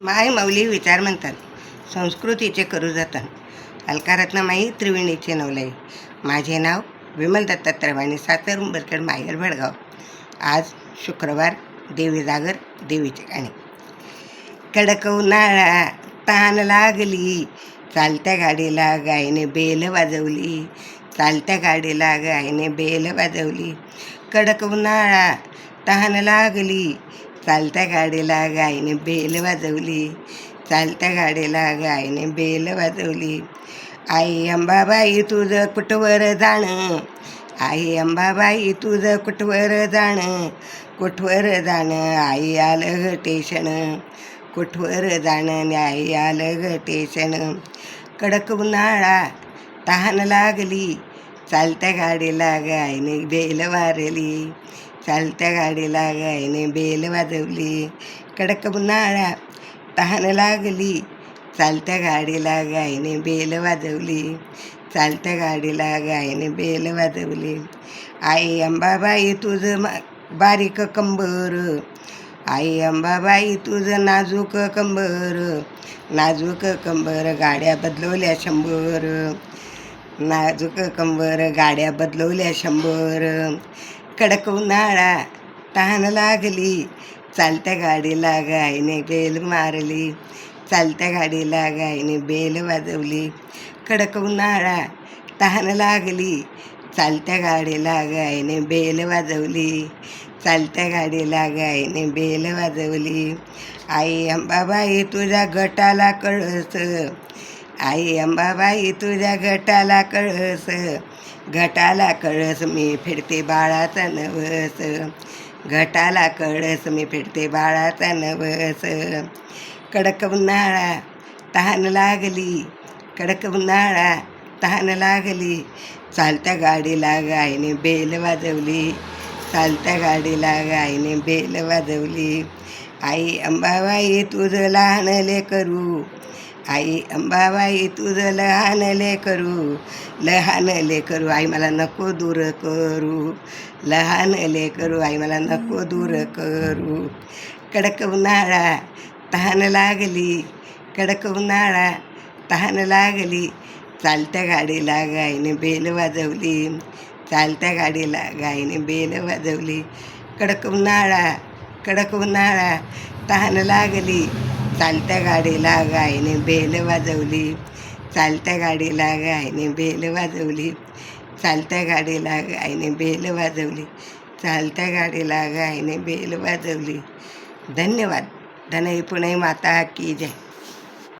माय मौली विचार म्हणतात, संस्कृतीचे करू जतन. अलकारत्न माई त्रिवेणीचे नवलाई. माझे नाव विमल दत्तात्रय वाणी, सातर उंबरखेड, माहेर भडगाव. आज शुक्रवार, देवी जागर, देवीचे गाणे. कडक उन्हाळा तान लागली, चालत्या गाडीला गायने बेल वाजवली. चालत्या गाडीला गायने बेल वाजवली. कडक उन्हाळा तहान लागली, चालत्या गाडीला गायने बेल वाजवली. चालत्या गाडीला गायने बेल वाजवली. आई अंबाबाई तुझं कुठवर जाणं, आई अंबाबाई तुझं कुठवर जाणं, कुठवर जाणं आई आलं टेशन, कुठवर जाणं आई आलं टेशन. कडक उन्हाळा तहान लागली, चालत्या गाडीला गायने बेल वारली. चालत्या गाडीला गायने बेल वाजवली. कडक उन्हाळा तहान लागली, चालत्या गाडीला गायने बेल वाजवली. चालत्या गाडीला गायने बेल वाजवली. आई अंबाबाई तुझं बारीक कंबर, आई अंबाबाई तुझं नाजूक कंबर, नाजूक कंबर गाड्या बदलवल्या 100, नाजूक कंबर गाड्या बदलवल्या 100. कडक उन्हाळा तहान लागली, चालत्या गाडीला गायने बेल मारली. चालत्या गाडीला गायने बेल वाजवली. कडक उन्हाळा तहान लागली, चालत्या गाडीला गायने बेल वाजवली. चालत्या गाडीला गायने बेल वाजवली. आई अंबाबाई तुझ्या गटाला कळस, आई अंबाबाई तुझ्या गटाला कळस, गटाला कळस मी फिरते बाळाचा नवस, गटाला कळस मी फिरते बाळाचा नवस. कडक उन्हाळा तहान लागली, कडक उन्हाळा तहान लागली, चालत्या गाडीला गायने बेल वाजवली. चालत्या गाडीला गायने बेल वाजवली. आई अंबाबाई तुझं लहान लेकरू, आई अंबाबाई तुझं लहान लेकरू, लहान लेकरू आई मला नको दूर करू, लहान लेकरू आई मला नको दूर करू. कडक उन्हाळा तहान लागली, कडक उन्हाळा तहान लागली, चालत्या गाडीला गायने बेल वाजवली. चालत्या गाडीला गायने बेल वाजवली. कडक उन्हाळा, कडक उन्हाळा तहान लागली, चालत्या गाडीला गायने बेल वाजवली. चालत्या गाडीला गायने बेल वाजवली. चालत्या गाडीला गायने बेल वाजवली. चालत्या गाडीला गायने बेल वाजवली. धन्यवाद. धनई पुणे माता की जय.